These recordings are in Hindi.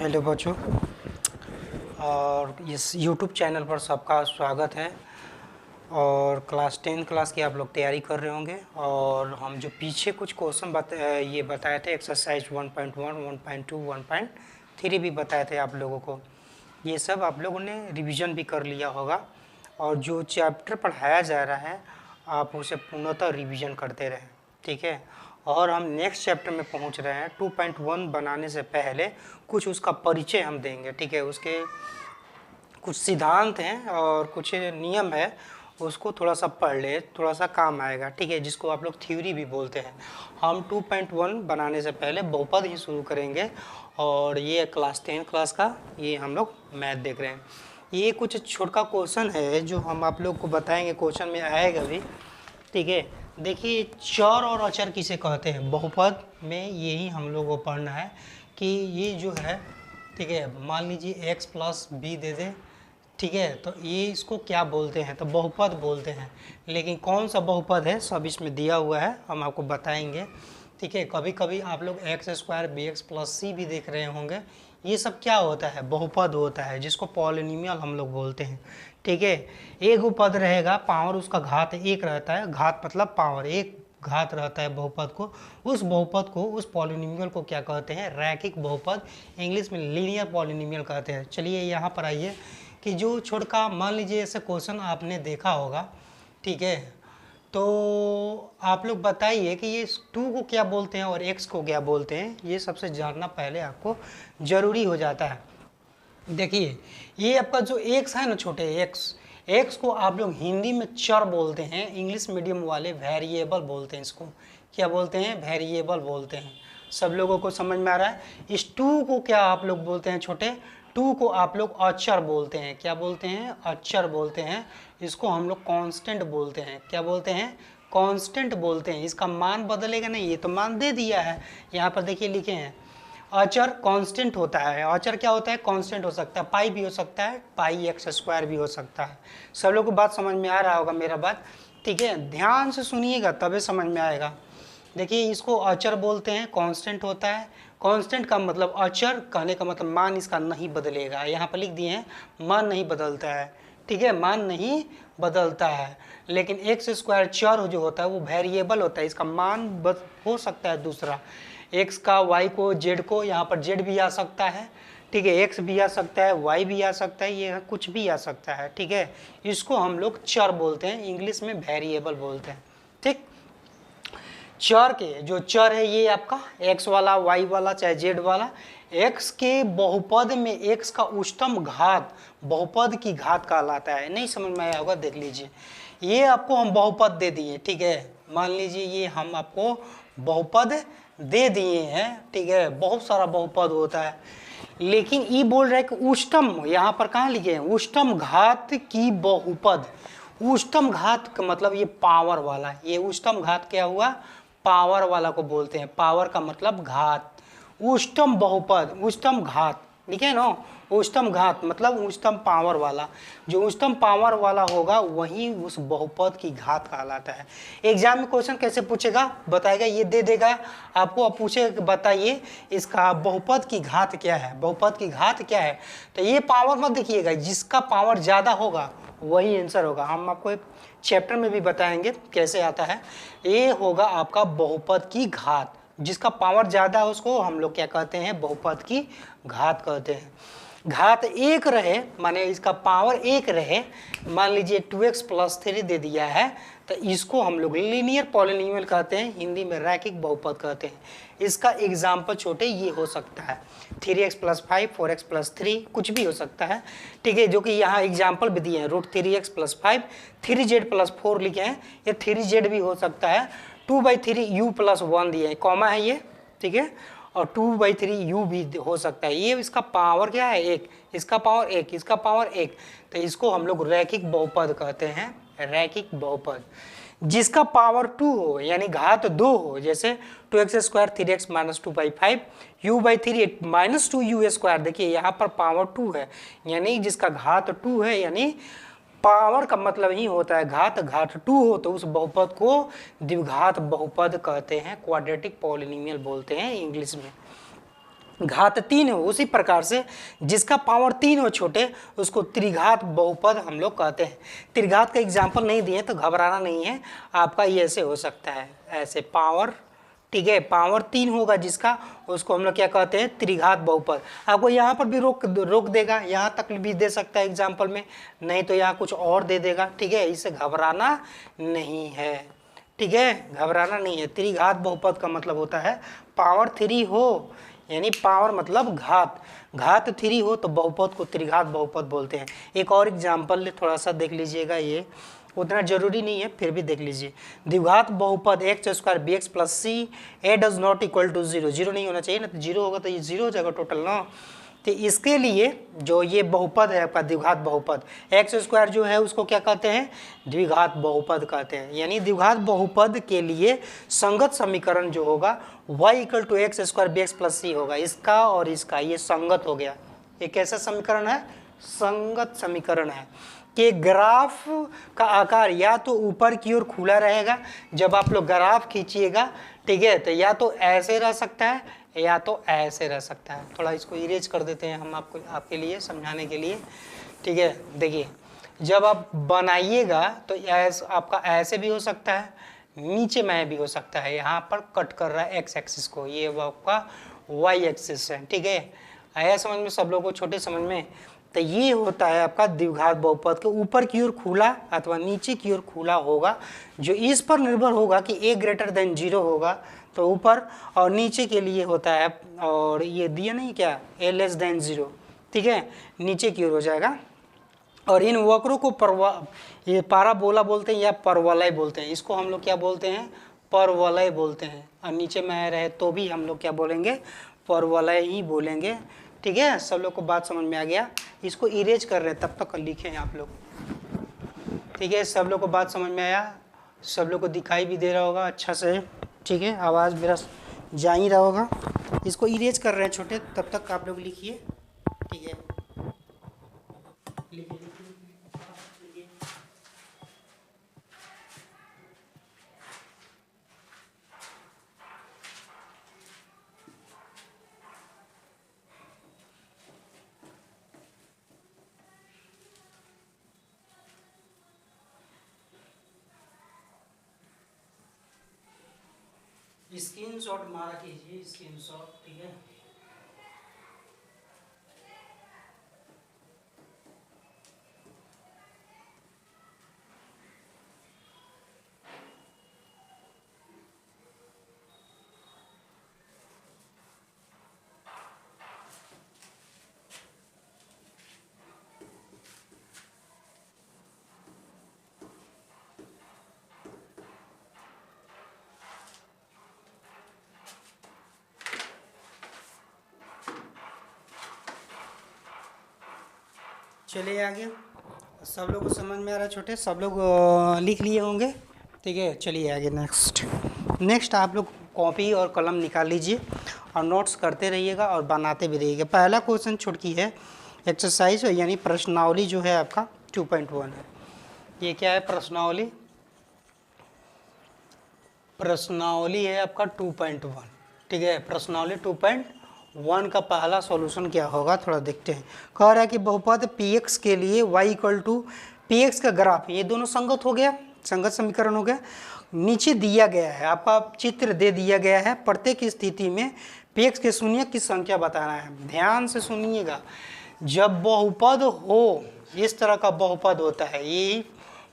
हेलो बच्चों, और इस यूट्यूब चैनल पर सबका स्वागत है। और क्लास 10 क्लास की आप लोग तैयारी कर रहे होंगे। और हम जो पीछे कुछ क्वेश्चन ये बताए थे, एक्सरसाइज 1.1, 1.2, 1.3 भी बताए थे आप लोगों को। ये सब आप लोगों ने रिवीजन भी कर लिया होगा। और जो चैप्टर पढ़ाया जा रहा है आप उसे पूर्णतः रिवीजन करते रहें, ठीक है। और हम नेक्स्ट चैप्टर में पहुंच रहे हैं। 2.1 बनाने से पहले कुछ उसका परिचय हम देंगे, ठीक है। उसके कुछ सिद्धांत हैं और कुछ नियम है, उसको थोड़ा सा पढ़ ले, थोड़ा सा काम आएगा, ठीक है, जिसको आप लोग थ्योरी भी बोलते हैं। हम 2.1 बनाने से पहले बहुपद ही शुरू करेंगे। और ये क्लास 10 क्लास का ये हम लोग मैथ देख रहे हैं। ये कुछ छोटा क्वेश्चन है जो हम आप लोग को बताएंगे, क्वेश्चन में आएगा भी, ठीक है। देखिए, चर और अचर किसे कहते हैं बहुपद में, यही हम लोग को पढ़ना है कि ये जो है, ठीक है, मान लीजिए एक्स प्लस बी दे दे, ठीक है, तो ये इसको क्या बोलते हैं, तो बहुपद बोलते हैं। लेकिन कौन सा बहुपद है सब इसमें दिया हुआ है, हम आपको बताएंगे, ठीक है। कभी कभी आप लोग x square b x plus c भी देख रहे होंगे। ये सब क्या होता है, बहुपद होता है, जिसको पॉलिनोमियल हम लोग बोलते हैं, ठीक है। एक पद रहेगा, पावर उसका घात एक रहता है, घात मतलब पावर एक घात रहता है बहुपद को। उस बहुपद को, उस पॉलिनोमियल को क्या कहते हैं, रैखिक बहुपद, इंग्लिश में लीनियर पॉलिनोमियल कहते हैं। चलिए यहाँ पर आइए कि जो छोटका मान लीजिए ऐसे क्वेश्चन आपने देखा होगा, ठीक है, तो आप लोग बताइए कि ये 2 को क्या बोलते हैं और x को क्या बोलते हैं। ये सबसे जानना पहले आपको ज़रूरी हो जाता है। देखिए, ये आपका जो x है ना, छोटे x को आप लोग हिंदी में चर बोलते हैं, इंग्लिश मीडियम वाले वेरिएबल बोलते हैं। इसको क्या बोलते हैं, वेरिएबल बोलते हैं। सब लोगों को समझ में आ रहा है। इस 2 को क्या आप लोग बोलते हैं, छोटे 2 को आप लोग अचर बोलते हैं। क्या बोलते हैं, अचर बोलते हैं। इसको हम लोग कांस्टेंट बोलते हैं। क्या बोलते हैं, कांस्टेंट बोलते हैं। इसका मान बदलेगा नहीं, ये तो मान दे दिया है, यहाँ पर देखिए लिखे हैं। अचर कांस्टेंट होता है। अचर क्या होता है, कांस्टेंट हो सकता है, पाई भी हो सकता है, पाई एक्स स्क्वायर भी हो सकता है। सब लोग को बात समझ में आ रहा होगा मेरा बात, ठीक है। ध्यान से सुनिएगा तभी समझ में आएगा। देखिए, इसको अचर बोलते हैं, कांस्टेंट होता है। कांस्टेंट का मतलब, अचर कहने का मतलब मान इसका नहीं बदलेगा। यहाँ पर लिख दिए हैं मान नहीं बदलता है, ठीक है, मान नहीं बदलता है। लेकिन एक्स स्क्वायर चर जो होता है वो वेरिएबल होता है, इसका मान हो सकता है दूसरा, एक्स का वाई को जेड को, यहाँ पर जेड भी आ सकता है, ठीक है, एक्स भी आ सकता है, वाई भी आ सकता है, ये कुछ भी आ सकता है, ठीक है। इसको हम लोग चर बोलते हैं, इंग्लिश में वेरिएबल बोलते हैं, ठीक। चर के जो चर है ये आपका x वाला, y वाला, चाहे z वाला, x के बहुपद में x का उच्चतम घात बहुपद की घात कहलाता है। नहीं समझ में आया होगा, देख लीजिए। ये आपको हम बहुपद दे दिए, ठीक है, मान लीजिए ये हम आपको बहुपद दे दिए हैं, ठीक है। बहुत सारा बहुपद होता है, लेकिन ये बोल रहा है कि उच्चतम, यहाँ पर कहाँ लिखे हैं, उच्चतम घात की बहुपद। उच्चतम घात का मतलब ये पावर वाला, ये उच्चतम घात क्या हुआ, पावर वाला को बोलते हैं। पावर का मतलब घात, उच्चतम बहुपद, उच्चतम घात, ठीक है ना। उच्चतम घात मतलब उच्चतम पावर वाला, जो उच्चतम पावर वाला होगा वही उस बहुपद की घात कहलाता है। एग्जाम में क्वेश्चन कैसे पूछेगा, बताएगा, ये दे देगा आपको, अब पूछे बताइए इसका बहुपद की घात क्या है, बहुपद की घात क्या है, तो ये पावर मत देखिएगा, जिसका पावर ज़्यादा होगा वही आंसर होगा। हम आपको एक चैप्टर में भी बताएंगे कैसे आता है। ये होगा आपका बहुपद की घात, जिसका पावर ज़्यादा है उसको हम लोग क्या कहते हैं, बहुपद की घात कहते हैं। घात एक रहे माने इसका पावर एक रहे, मान लीजिए 2x प्लस 3 दे दिया है, तो इसको हम लोग लीनियर पॉलिनोमियल कहते हैं, हिंदी में रैखिक बहुपद कहते हैं। इसका एग्जाम्पल छोटे ये हो सकता है 3x प्लस 5, 4x प्लस 3, कुछ भी हो सकता है, ठीक है, जो कि यहाँ एग्जाम्पल भी दिए हैं, √3x प्लस 5, 3z प्लस 4 लिखे हैं, ये 3z भी हो सकता है, 2/3 u प्लस 1 दिए हैं, कॉमा है ये, ठीक है, और 2/3 u भी हो सकता है। ये इसका पावर क्या है, एक, इसका पावर एक, इसका पावर एक, तो इसको हम लोग रैखिक बहुपद कहते हैं, रैखिक बहुपद। जिसका पावर 2 हो यानी घात 2 हो, जैसे 2x square 3x minus 2/5 u/3 minus 2u square, देखिए यहाँ पर पावर 2 है, यानी जिसका घात 2 है, यानी पावर का मतलब ही होता है घात, घात 2 हो तो उस बहुपद को द्विघात बहुपद कहते हैं, क्वाड्रेटिक पॉलिनोमियल बोलते हैं इंग्लिश में। घात 3 हो, उसी प्रकार से जिसका पावर 3 हो छोटे उसको त्रिघात बहुपद हम लोग कहते हैं। त्रिघात का एग्जाम्पल नहीं दिए तो घबराना नहीं है, आपका ये ऐसे हो सकता है, ऐसे पावर, ठीक है, पावर 3 होगा जिसका, उसको हम लोग क्या कहते हैं, त्रिघात बहुपद। आपको यहाँ पर भी रोक देगा, यहाँ तक भी दे सकता है एग्जाम्पल में, नहीं तो यहाँ कुछ और दे देगा, ठीक है, इससे घबराना नहीं है, ठीक है, घबराना नहीं है। त्रिघात बहुपद का मतलब होता है पावर 3 हो, यानी पावर मतलब घात 3 हो तो बहुपद को त्रिघात बहुपद बोलते हैं। एक और एग्जाम्पल थोड़ा सा देख लीजिएगा, ये उतना जरूरी नहीं है फिर भी देख लीजिए। द्विघात बहुपद x square b x plus c a does not equal to zero, zero नहीं होना चाहिए ना, तो जीरो होगा तो ये जीरो हो जाएगा टोटल ना। तो इसके लिए जो ये बहुपद है आपका द्विघात बहुपद, एक्स स्क्वायर जो है उसको क्या कहते हैं, द्विघात बहुपद कहते हैं। यानी द्विघात बहुपद के लिए संगत समीकरण जो होगा y equal to x square b x plus c होगा, इसका और इसका ये संगत हो गया। ये कैसा समीकरण है, संगत समीकरण है कि ग्राफ का आकार या तो ऊपर की ओर खुला रहेगा, जब आप लोग ग्राफ खींचिएगा, ठीक है, तो या तो ऐसे रह सकता है या तो ऐसे रह सकता है। थोड़ा इसको इरेज कर देते हैं हम आपको, आपके लिए समझाने के लिए, ठीक है। देखिए जब आप बनाइएगा तो आपका ऐसे भी हो सकता है, नीचे में भी हो सकता है, यहाँ पर कट कर रहा है एक्स एक्सिस को, ये वो आपका वाई एक्सिस है, ठीक है। आया समझ में सब लोगों को, छोटे समझ में। तो ये होता है आपका द्विघात बहुपद के ऊपर की ओर खुला अथवा नीचे की ओर खुला होगा, जो इस पर निर्भर होगा कि a ग्रेटर देन 0 होगा तो ऊपर, और नीचे के लिए होता है, और ये दिया नहीं क्या, a लेस देन 0, ठीक है, नीचे की ओर हो जाएगा। और इन वक्रों को ये पाराबोला बोलते हैं या परवलय बोलते हैं, इसको हम लोग क्या बोलते हैं, परवलय बोलते हैं। और नीचे में रहे तो भी हम लोग क्या बोलेंगे, परवलय ही बोलेंगे, ठीक है। सब लोग को बात समझ में आ गया, इसको इरेज कर रहे हैं तब तक लिखें आप लोग, ठीक है। सब लोग को बात समझ में आया, सब लोग को दिखाई भी दे रहा होगा अच्छा से, ठीक है, आवाज़ मेरा जा ही रहा होगा। इसको इरेज कर रहे हैं छोटे, तब तक आप लोग लिखिए, ठीक है, लिखिए। स्क्रीनशॉट मारा कीजिए, स्क्रीनशॉट, ठीक है। चलिए आगे, सब लोग को समझ में आ रहा है छोटे, सब लोग लिख लिए होंगे, ठीक है। चलिए आगे, नेक्स्ट आप लोग कॉपी और कलम निकाल लीजिए और नोट्स करते रहिएगा और बनाते भी रहिएगा। पहला क्वेश्चन छुटकी है, एक्सरसाइज यानी प्रश्नावली जो है आपका 2.1 है। ये क्या है, प्रश्नावली, प्रश्नावली है आपका 2.1, ठीक है। प्रश्नावली 2.1 का पहला सॉल्यूशन क्या होगा, थोड़ा देखते हैं। कह रहा है कि बहुपद px के लिए y इक्वल टू px का ग्राफ, ये दोनों संगत हो गया, संगत समीकरण हो गया। नीचे दिया गया है, आपका चित्र दे दिया गया है, प्रत्येक स्थिति में px के शून्य की संख्या बताना है। ध्यान से सुनिएगा, जब बहुपद हो, इस तरह का बहुपद होता है, यही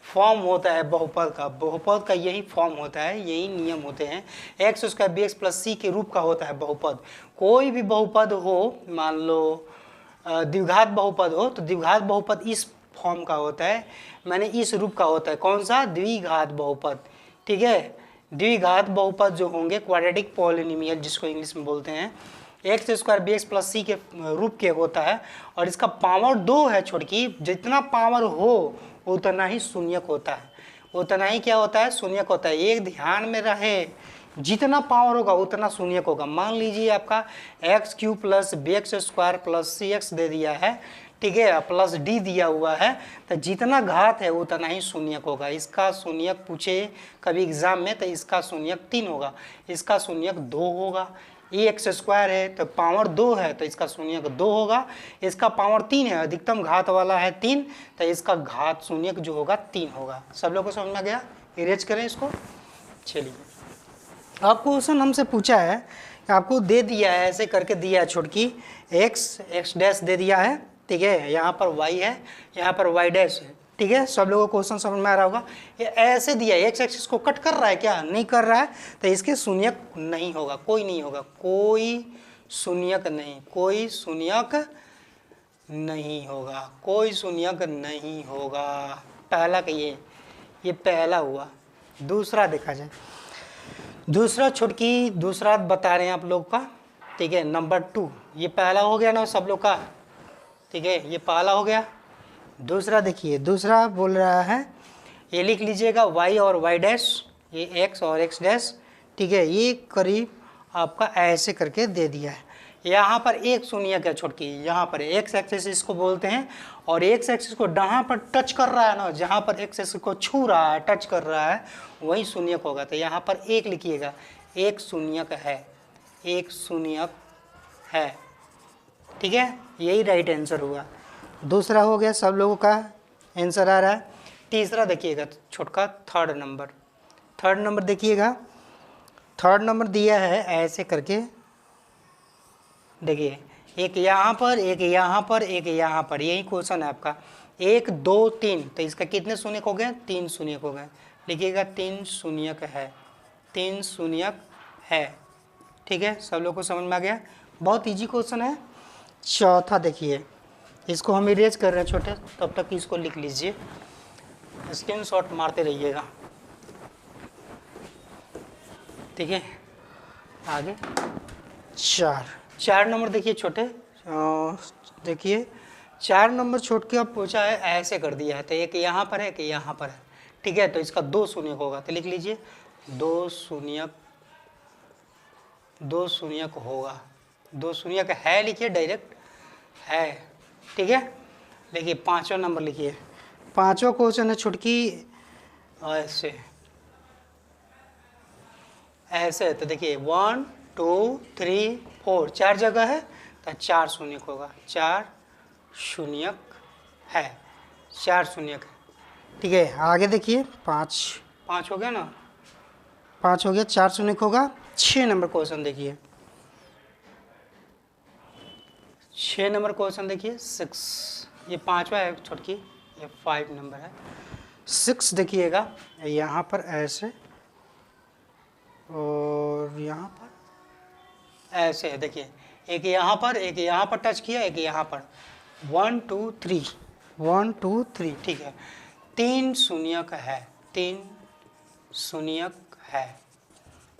फॉर्म होता है बहुपद का यही फॉर्म होता है, यही नियम होते हैं। X square b x plus c के रूप का होता है बहुपद। कोई भी बहुपद हो, मान लो द्विघात बहुपद हो, तो द्विघात बहुपद इस फॉर्म का होता है, माने इस रूप का होता है। कौन सा, द्विघात बहुपद, ठीक है। द्विघात बहुपद जो होंगे क्वाड्रेटिक पॉलिनोमियल जिसको इंग्लिश में बोलते हैं, x square b x plus c के रूप के होता है, और इसका पावर 2 है छोटकी, जितना पावर हो उतना ही शून्यक होता है, उतना ही क्या होता है, शून्यक होता है। एक ध्यान में रहे, जितना पावर होगा उतना शून्यक होगा। मान लीजिए आपका x cube plus b x square plus c x दे दिया है, ठीक है, प्लस डी दिया हुआ है, तो जितना घात है उतना ही शून्यक होगा। इसका शून्यक पूछे कभी एग्जाम में, तो इसका शून्यक 3 होगा, इसका शून्यक 2 होगा, ये एक्स स्क्वायर है तो पावर 2 है तो इसका शून्यक 2 होगा। इसका पावर 3 है, अधिकतम घात वाला है 3, तो इसका घात शून्यक जो होगा 3 होगा। सब लोगों को समझ में गया? इरेज करें इसको। चलिए, आपको क्वेश्चन हमसे पूछा है, आपको दे दिया है, ऐसे करके दिया है छुटकी एक्स डैश दे दिया है, ठीक है, यहाँ पर वाई है, यहाँ पर वाई डैश है, ठीक है। सब लोगों को क्वेश्चन समझ में आ रहा होगा। ये ऐसे दिया है, एक्स एक्सिस को कट कर रहा है क्या? नहीं कर रहा है, तो इसके शून्यक नहीं होगा, कोई नहीं होगा, कोई शून्यक नहीं, कोई शून्यक नहीं होगा, कोई शून्यक नहीं होगा। पहला का ये पहला हुआ। दूसरा देखा जाए, दूसरा छुटकी दूसरा बता रहे हैं आप लोग का, ठीक है, नंबर 2। ये पहला हो गया ना सब लोग का, ठीक है, ये पहला हो गया। दूसरा देखिए, दूसरा बोल रहा है, ये लिख लीजिएगा y और y डैश, ये x और x डैश, ठीक है, ये करीब आपका ऐसे करके दे दिया है। यहाँ पर एक शून्यक है छुटकी, यहाँ पर x एक्सिस इसको बोलते हैं, और x एक्सिस को जहाँ पर टच कर रहा है ना, जहाँ पर x एक्सिस को छू रहा है, टच कर रहा है, वही शून्यक होगा। तो यहाँ पर एक लिखिएगा, एक शून्यक है, एक शून्यक है, ठीक है, यही राइट आंसर हुआ। दूसरा हो गया, सब लोगों का आंसर आ रहा है। तीसरा देखिएगा छोटका, थर्ड नंबर देखिएगा, थर्ड नंबर दिया है ऐसे करके, देखिए, एक यहाँ पर, एक यहाँ पर, एक यहाँ पर, यही क्वेश्चन है आपका। 1 2 3, तो इसका कितने शून्यक हो गए? 3 शून्यक हो गए। लिखिएगा 3 शून्यक है, 3 शून्यक है, ठीक है। सब लोग को समझ में आ गया? बहुत इजी क्वेश्चन है। चौथा देखिए, इसको हम इरेज कर रहे हैं छोटे, तब तक इसको लिख लीजिए, स्क्रीनशॉट मारते रहिएगा, ठीक है। आगे 4 नंबर देखिए छोटे, देखिए 4 नंबर छोट के अब पूछा है, ऐसे कर दिया है, तो एक यहाँ पर है, एक यहाँ पर है, ठीक है, तो इसका 2 शून्यक होगा, तो लिख लीजिए 2 शून्यक होगा, 2 शून्यक है, लिखिए डायरेक्ट है, ठीक है। देखिए 5वां नंबर लिखिए, 5वां क्वेश्चन है छुटकी ऐसे, तो देखिए 1 2 3 4, 4 जगह है, तो 4 शून्यक होगा, 4 शून्यक है, 4 शून्यक है, ठीक है। आगे देखिए 5 हो गया ना, 5 हो गया, 4 शून्यक होगा। 6 नंबर क्वेश्चन देखिए, 6 नंबर क्वेश्चन देखिए, 6, ये 5वां है छुटकी, ये 5 नंबर है। 6 देखिएगा, यहाँ पर ऐसे और यहाँ पर ऐसे है, देखिए, एक यहाँ पर, एक यहाँ पर टच किया, एक यहाँ पर, 1 2 3, 1 2 3, ठीक है। 3 शून्यक है, 3 शून्यक है,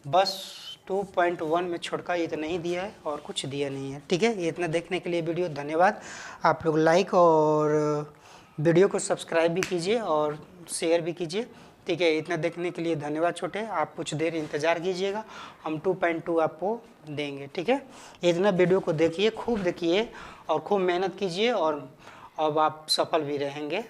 बस 2.1 में छोड़का ये तो नहीं दिया है और कुछ दिया नहीं है, ठीक है। ये इतना देखने के लिए वीडियो धन्यवाद। आप लोग लाइक और वीडियो को सब्सक्राइब भी कीजिए और शेयर भी कीजिए, ठीक है। इतना देखने के लिए धन्यवाद छोटे, आप कुछ देर इंतज़ार कीजिएगा, हम 2.2 आपको देंगे, ठीक है। इतना वीडियो को देखिए, खूब देखिए और खूब मेहनत कीजिए, और अब आप सफल भी रहेंगे।